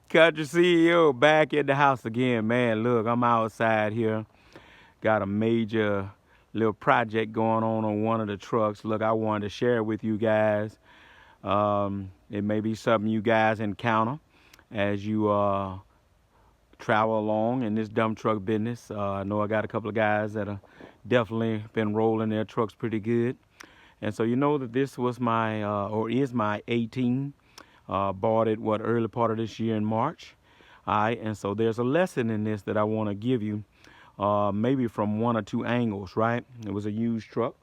Country CEO back in the house again, man. Look, I'm outside here. Got a major little project going on one of the trucks. Look, I wanted to share it with you guys. It may be something you guys encounter as you travel along in this dump truck business. I know I got a couple of guys that have definitely been rolling their trucks pretty good. And so you know that this was my or is my 18. Bought it early part of this year in March. All right, and so there's a lesson in this that I want to give you, maybe from one or two angles. Right, it was a used truck.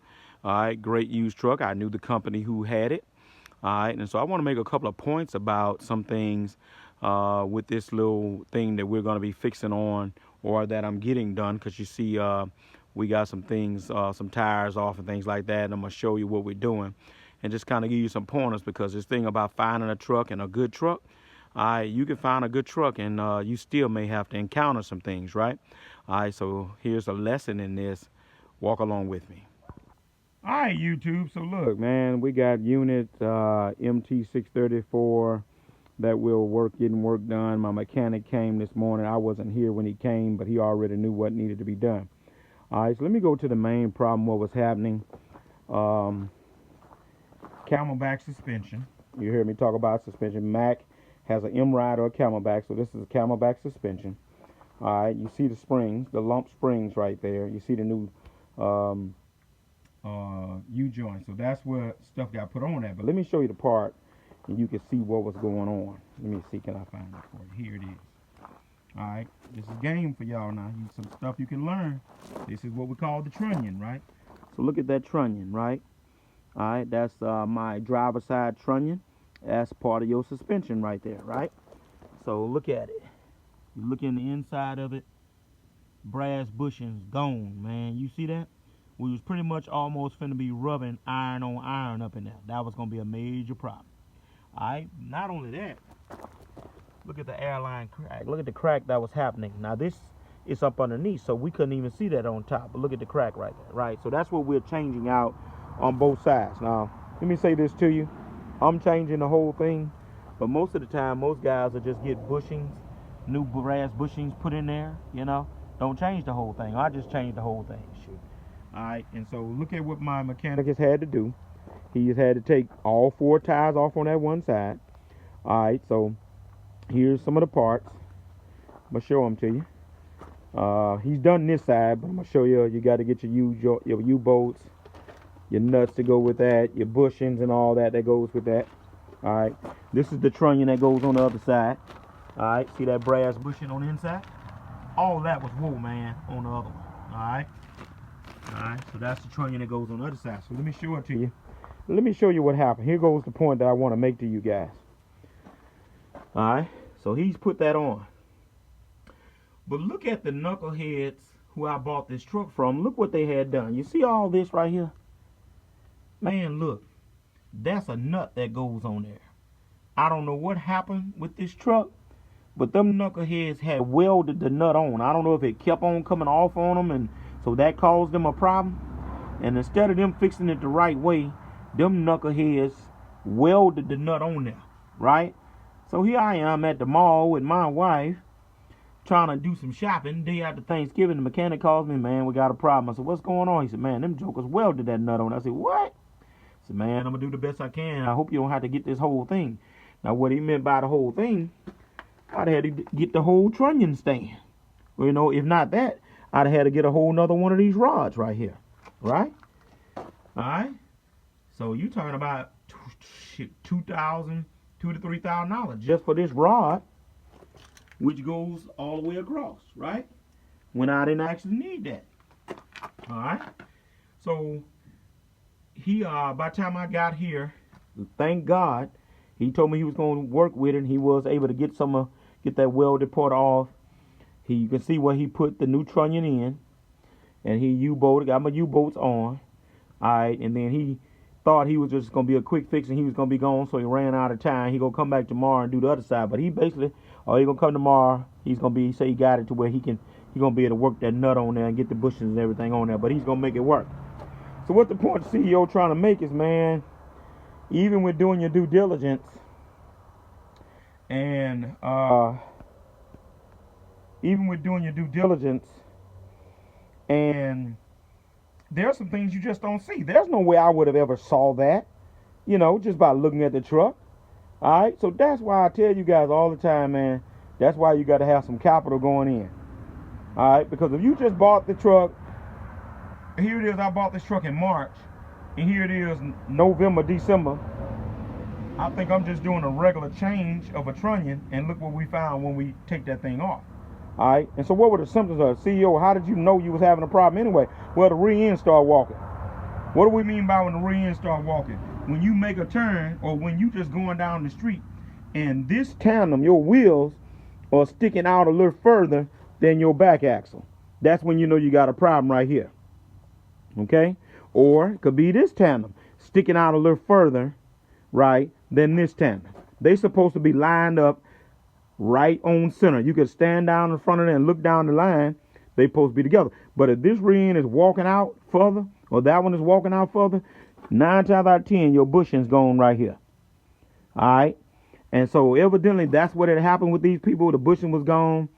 All right, great used truck. I knew the company who had it. All right, and so I want to make a couple of points about some things with this little thing that we're going to be fixing on, or that I'm getting done. Because you see, we got some things, some tires off and things like that. And I'm going to show you what we're doing and just kind of give you some pointers, because this thing about finding a truck and a good truck, you can find a good truck and you still may have to encounter some things, right? All right, so here's a lesson in this. Walk along with me. All right, YouTube. So look, man, we got unit MT634 that will getting work done. My mechanic came this morning. I wasn't here when he came, but he already knew what needed to be done. All right, so let me go to the main problem, what was happening. Camelback suspension. You hear me talk about suspension. Mac has an M-Ride or a Camelback, so this is a Camelback suspension. All right, you see the springs, the lump springs right there. You see the new U-joint. So that's where stuff got put on that. But let me show you the part, and you can see what was going on. Let me see, can I find it for you? Here it is. All right, this is game for y'all now. Some stuff you can learn. This is what we call the trunnion, right? So look at that trunnion, right? All right, that's my driver side trunnion. That's part of your suspension right there, right? So look at it. You look in the inside of it, brass bushings gone, man. You see that? We was pretty much almost finna be rubbing iron on iron up in there. That was gonna be a major problem. All right, not only that, look at the airline crack. Look at the crack that was happening. Now this is up underneath, so we couldn't even see that on top. But look at the crack right there, right? So that's what we're changing out on both sides. Now, let me say this to you. I'm changing the whole thing, but most of the time, most guys will just get bushings, new brass bushings put in there, you know. Don't change the whole thing. I just changed the whole thing, shoot. All right, and so look at what my mechanic has had to do. He has had to take all 4 tires off on that one side. All right, so here's some of the parts. I'm gonna show them to you. He's done this side, but I'm gonna show you. You got to get your U-bolts, your nuts to go with that, your bushings and all that goes with that. All right, this is the trunnion that goes on the other side. All right, see that brass bushing on the inside? All that was wool, man, on the other one. All right, so that's the trunnion that goes on the other side. So let me show it to you. Let me show you what happened. Here goes the point that I want to make to you guys. All right, so he's put that on. But look at the knuckleheads who I bought this truck from. Look what they had done. You see all this right here? Man, look. That's a nut that goes on there. I don't know what happened with this truck, but them knuckleheads had welded the nut on. I don't know if it kept on coming off on them, and so that caused them a problem. And instead of them fixing it the right way, them knuckleheads welded the nut on there, right? So here I am at the mall with my wife, trying to do some shopping. Day after Thanksgiving, the mechanic calls me, man, we got a problem. I said, what's going on? He said, man, them jokers welded that nut on. I said, what? I said, man, I'm going to do the best I can. I hope you don't have to get this whole thing. Now, what he meant by the whole thing, I'd have had to get the whole trunnion stand. Well, you know, if not that, I'd have had to get a whole nother one of these rods right here. Right? All right? So you talking about $2,000 to $3,000 just for this rod, which goes all the way across, right? When I didn't actually need that. All right. So he, by the time I got here, thank God, he told me he was going to work with it. And he was able to get get that welded part off. You can see where he put the new trunnion in, and he U-bolted. Got my U-bolts on. All right, and then he thought he was just going to be a quick fix and he was going to be gone, so he ran out of time. He going to come back tomorrow and do the other side. But he basically, he going to come tomorrow. He's going to be, say he got it to where he going to be able to work that nut on there and get the bushings and everything on there. But he's going to make it work. So what the point the CEO trying to make is, man, even with doing your due diligence And even with doing your due diligence, and there are some things you just don't see. There's no way I would have ever saw that, just by looking at the truck. All right, so that's why I tell you guys all the time, man. That's why you got to have some capital going in. All right, because if you just bought the truck, here it is. I bought this truck in March, and here it is November, December. I think I'm just doing a regular change of a trunnion, and look what we found when we take that thing off. All right, and so what were the symptoms of it? CEO, how did you know you was having a problem anyway? Well, the rear end started walking. What do we mean by when the rear end start walking? When you make a turn, or when you just going down the street, and this tandem, your wheels, are sticking out a little further than your back axle. That's when you know you got a problem right here. Okay? Or it could be this tandem sticking out a little further, right, than this tandem. They supposed to be lined up right on center. You could stand down in front of them and look down the line. They supposed to be together. But if this rear end is walking out further, or that one is walking out further, 9 times out of 10, your bushing's going right here. All right? And so evidently that's what had happened with these people. The bushing was gone.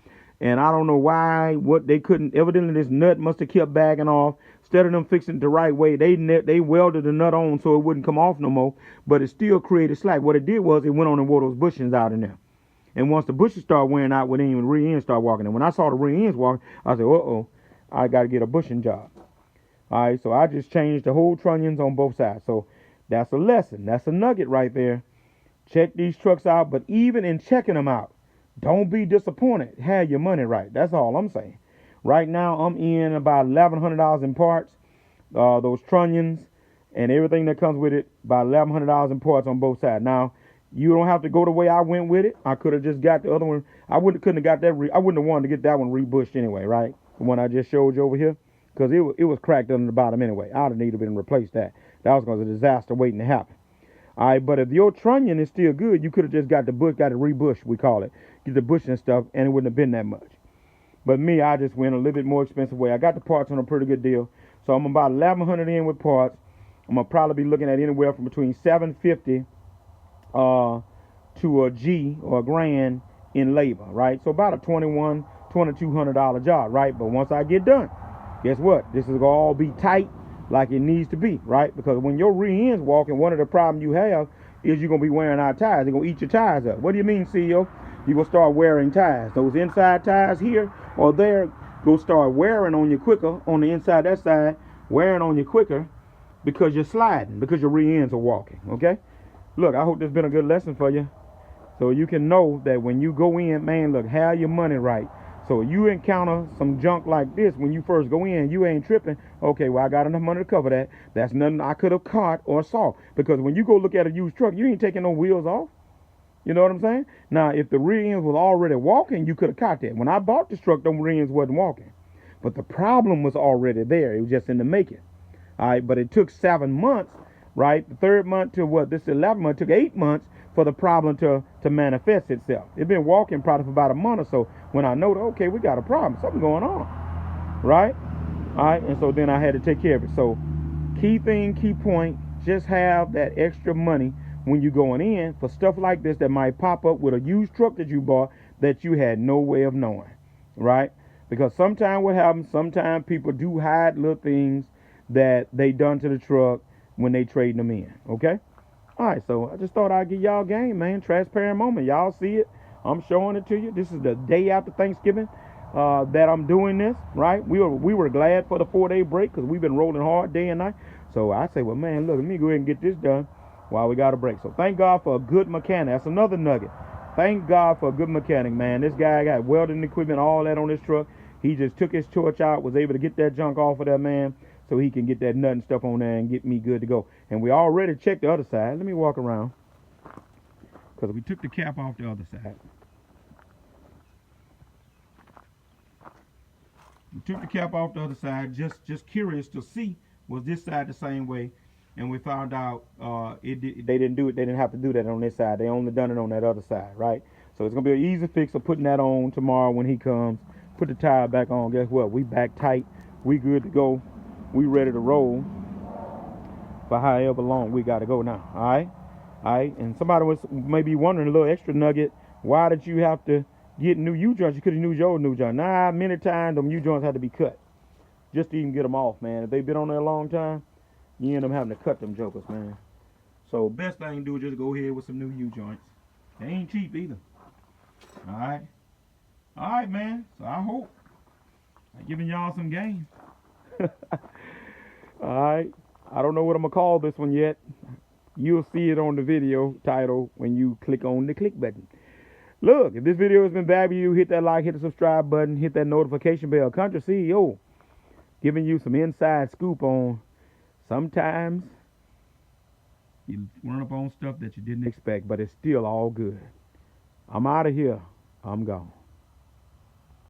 And I don't know why, what they couldn't, evidently this nut must have kept bagging off. Instead of them fixing it the right way, they welded the nut on so it wouldn't come off no more. But it still created slack. What it did was it went on and wore those bushings out in there. And once the bushes started wearing out, when the rear ends started walking. And when I saw the rear ends walking, I said, uh-oh, I got to get a bushing job. All right, so I just changed the whole trunnions on both sides. So that's a lesson. That's a nugget right there. Check these trucks out. But even in checking them out, don't be disappointed. Have your money right. That's all I'm saying. Right now, I'm in about $1,100 in parts. Those trunnions and everything that comes with it, about $1,100 in parts on both sides. Now, you don't have to go the way I went with it. I could have just got the other one. Couldn't have got that. I wouldn't have wanted to get that one rebushed anyway, right? The one I just showed you over here. Because it was cracked under the bottom anyway. I'd have needed to been replaced that. That was going to be a disaster waiting to happen. All right, but if your trunnion is still good, you could have just got the bush, got it rebushed, we call it. Get the bush and stuff, and it wouldn't have been that much. But me, I just went a little bit more expensive way. I got the parts on a pretty good deal. So I'm about $1,100 in with parts. I'm going to probably be looking at anywhere from between $750 to a G or a grand in labor, right? So about a $2,200 job, right? But once I get done, guess what? This is going to all be tight like it needs to be, right? Because when your rear end's walking, one of the problems you have is you're going to be wearing out tires. They're going to eat your tires up. What do you mean, CEO? You're going to start wearing tires. Those inside tires here or there go start wearing on you quicker on the inside that side, wearing on you quicker because you're sliding, because your rear ends are walking, okay? Look, I hope this has been a good lesson for you. So you can know that when you go in, man, look, have your money right. So you encounter some junk like this when you first go in, you ain't tripping. Okay, well, I got enough money to cover that. That's nothing I could have caught or saw. Because when you go look at a used truck, you ain't taking no wheels off. You know what I'm saying? Now, if the rear ends was already walking, you could have caught that. When I bought this truck, them rear ends wasn't walking. But the problem was already there. It was just in the making. All right, but it took 7 months, right? The third month to what? This 11th month took 8 months for the problem to manifest itself. It's been walking probably for about a month or so when I know that, okay, we got a problem. Something going on, right? All right, and so then I had to take care of it. So key thing, key point, just have that extra money when you're going in for stuff like this that might pop up with a used truck that you bought that you had no way of knowing, right? Because sometimes what happens, sometimes people do hide little things that they done to the truck when they trading them in, okay? All right, so I just thought I'd give y'all game, man. Transparent moment. Y'all see it. I'm showing it to you. This is the day after Thanksgiving that I'm doing this, right? We were glad for the 4-day break because we've been rolling hard day and night. So I say, well, man, look, let me go ahead and get this done while we got a break. So thank God for a good mechanic. That's another nugget. Thank God for a good mechanic, man. This guy got welding equipment, all that on this truck. He just took his torch out, was able to get that junk off of that, man, so he can get that nut and stuff on there and get me good to go. And we already checked the other side. Let me walk around, because we took the cap off the other side. We took the cap off the other side, just curious to see, was this side the same way? And we found out they didn't do it. They didn't have to do that on this side. They only done it on that other side, right? So it's going to be an easy fix of putting that on tomorrow when he comes. Put the tire back on. Guess what? We back tight. We good to go. We ready to roll for however long we got to go now. All right? All right? And somebody was maybe wondering, a little extra nugget Why did you have to get new U-joints? You could have used your new joint. Nah, many times them U-joints had to be cut just to even get them off, man. If they've been on there a long time, you end up having to cut them jokers, man. So best thing to do is just go ahead with some new U-joints. They ain't cheap either. Alright. Alright, man. So I hope I'm giving y'all some game. Alright. I don't know what I'm going to call this one yet. You'll see it on the video title when you click on the click button. Look, if this video has been bad for you, hit that like, hit the subscribe button, hit that notification bell. Country CEO giving you some inside scoop on sometimes you run up on stuff that you didn't expect, but it's still all good. I'm out of here. I'm gone.